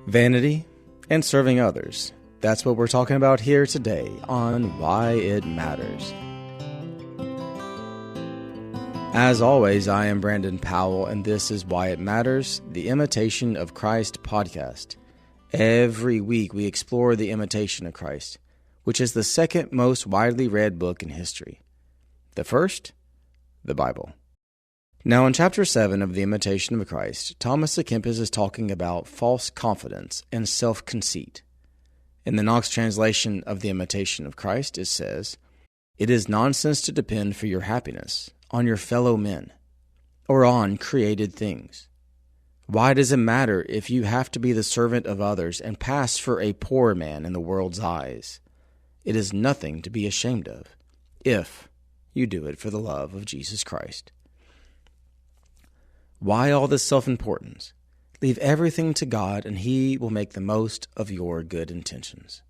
Vanity and serving others. That's what we're talking about here today on Why It Matters. As always, I am Brandon Powell, and this is Why It Matters, the Imitation of Christ podcast. Every week we explore the Imitation of Christ, which is the second most widely read book in history. The first, the Bible. Now in chapter 7 of the Imitation of Christ, Thomas à Kempis is talking about false confidence and self-conceit. In the Knox translation of the Imitation of Christ, it says, "It is nonsense to depend for your happiness on your fellow men or on created things. Why does it matter if you have to be the servant of others and pass for a poor man in the world's eyes? It is nothing to be ashamed of, if you do it for the love of Jesus Christ." Why all this self-importance? Leave everything to God, and He will make the most of your good intentions.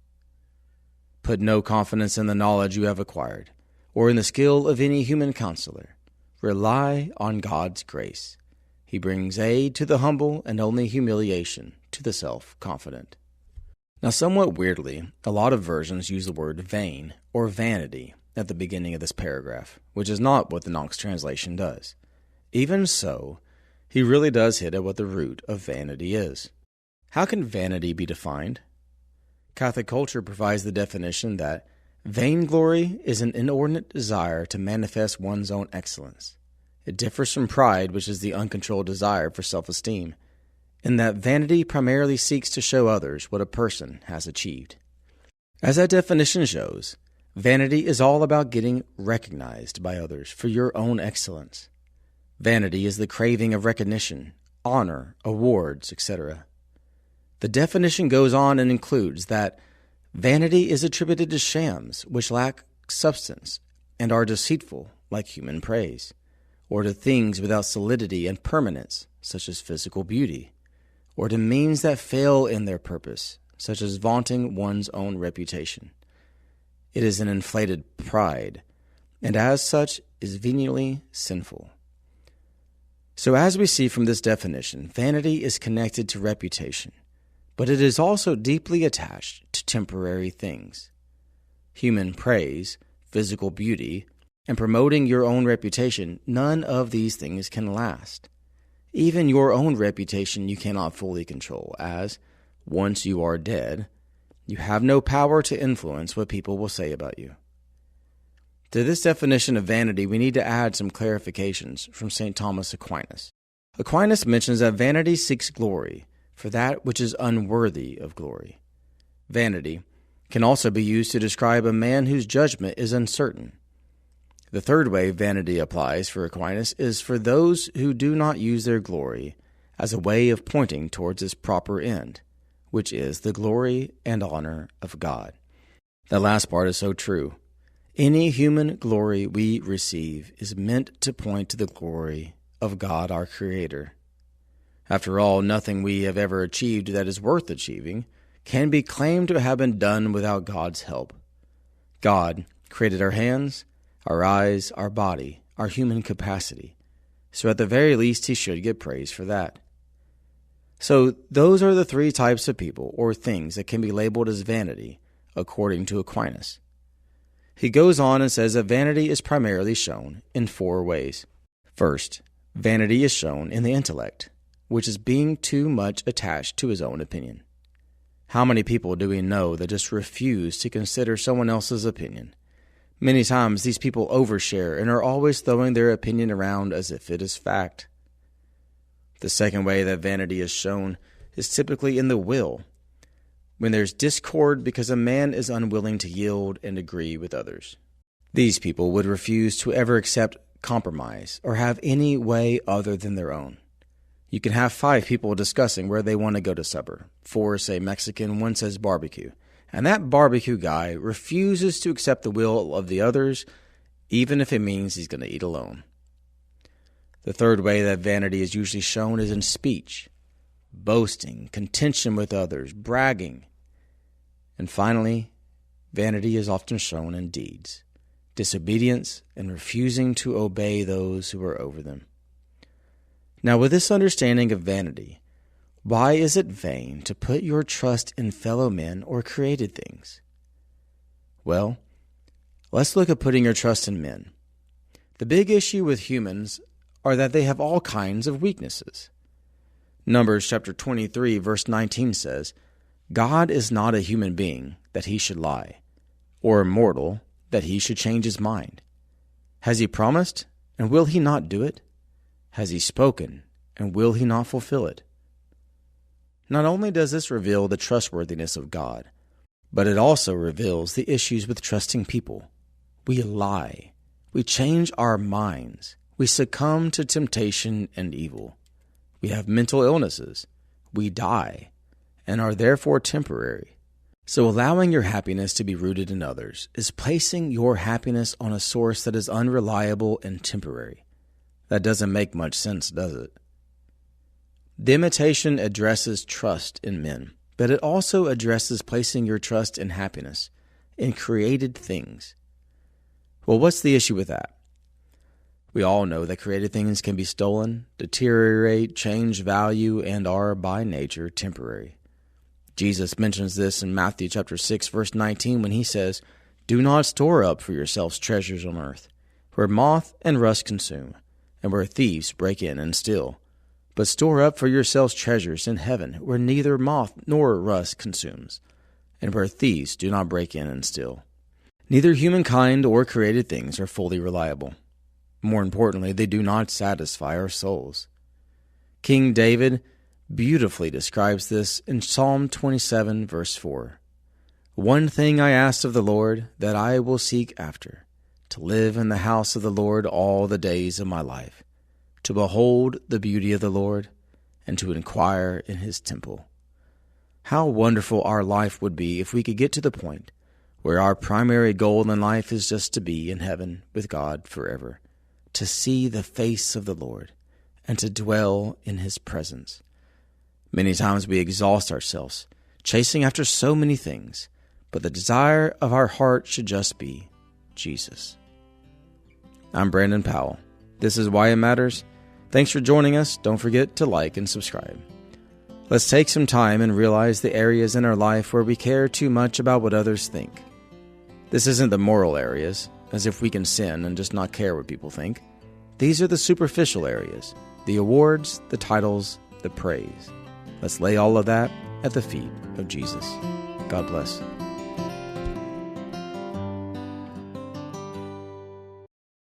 Put no confidence in the knowledge you have acquired, or in the skill of any human counselor. Rely on God's grace. He brings aid to the humble and only humiliation to the self-confident. Now, somewhat weirdly, a lot of versions use the word vain or vanity at the beginning of this paragraph, which is not what the Knox translation does. Even so, he really does hit at what the root of vanity is. How can vanity be defined? Catholic culture provides the definition that vainglory is an inordinate desire to manifest one's own excellence. It differs from pride, which is the uncontrolled desire for self-esteem, in that vanity primarily seeks to show others what a person has achieved. As that definition shows, vanity is all about getting recognized by others for your own excellence. Vanity is the craving of recognition, honor, awards, etc. The definition goes on and includes that vanity is attributed to shams which lack substance and are deceitful, like human praise, or to things without solidity and permanence, such as physical beauty, or to means that fail in their purpose, such as vaunting one's own reputation. It is an inflated pride, and as such is venially sinful. So as we see from this definition, vanity is connected to reputation, but it is also deeply attached to temporary things. Human praise, physical beauty, and promoting your own reputation, none of these things can last. Even your own reputation you cannot fully control, as, once you are dead, you have no power to influence what people will say about you. To this definition of vanity, we need to add some clarifications from St. Thomas Aquinas. Aquinas mentions that vanity seeks glory for that which is unworthy of glory. Vanity can also be used to describe a man whose judgment is uncertain. The third way vanity applies for Aquinas is for those who do not use their glory as a way of pointing towards its proper end, which is the glory and honor of God. That last part is so true. Any human glory we receive is meant to point to the glory of God our Creator. After all, nothing we have ever achieved that is worth achieving can be claimed to have been done without God's help. God created our hands, our eyes, our body, our human capacity, so at the very least He should get praise for that. So those are the three types of people or things that can be labeled as vanity, according to Aquinas. He goes on and says that vanity is primarily shown in 4 ways. First, vanity is shown in the intellect, which is being too much attached to his own opinion. How many people do we know that just refuse to consider someone else's opinion? Many times these people overshare and are always throwing their opinion around as if it is fact. The second way that vanity is shown is typically in the will, when there's discord because a man is unwilling to yield and agree with others. These people would refuse to ever accept compromise or have any way other than their own. You can have 5 people discussing where they want to go to supper. 4 say Mexican, 1 says barbecue. And that barbecue guy refuses to accept the will of the others, even if it means he's going to eat alone. The third way that vanity is usually shown is in speech, boasting, contention with others, bragging. And finally, vanity is often shown in deeds, disobedience, and refusing to obey those who are over them. Now, with this understanding of vanity, Why is it vain to put your trust in fellow men or created things? Well, let's look at putting your trust in men. The big issue with humans are that they have all kinds of weaknesses. Numbers chapter 23, verse 19 says, God is not a human being that he should lie, or a mortal that he should change his mind. Has he promised, and will he not do it? Has he spoken, and will he not fulfill it? Not only does this reveal the trustworthiness of God, but it also reveals the issues with trusting people. We lie. We change our minds. We succumb to temptation and evil. We have mental illnesses. We die, and are therefore temporary. So allowing your happiness to be rooted in others is placing your happiness on a source that is unreliable and temporary. That doesn't make much sense, does it? The imitation addresses trust in men, but it also addresses placing your trust in happiness, in created things. Well, what's the issue with that? We all know that created things can be stolen, deteriorate, change value, and are by nature temporary. Jesus mentions this in Matthew chapter 6, verse 19, when he says, "Do not store up for yourselves treasures on earth, where moth and rust consume, and where thieves break in and steal. But store up for yourselves treasures in heaven, where neither moth nor rust consumes, and where thieves do not break in and steal." Neither humankind or created things are fully reliable. More importantly, they do not satisfy our souls. King David beautifully describes this in Psalm 27, verse 4. "One thing I asked of the Lord, that I will seek after, to live in the house of the Lord all the days of my life, to behold the beauty of the Lord, and to inquire in his temple." How wonderful our life would be if we could get to the point where our primary goal in life is just to be in heaven with God forever, to see the face of the Lord, and to dwell in his presence. Many times we exhaust ourselves, chasing after so many things, but the desire of our heart should just be Jesus. I'm Brandon Powell. This is Why It Matters. Thanks for joining us. Don't forget to like and subscribe. Let's take some time and realize the areas in our life where we care too much about what others think. This isn't the moral areas, as if we can sin and just not care what people think. These are the superficial areas, the awards, the titles, the praise. Let's lay all of that at the feet of Jesus. God bless.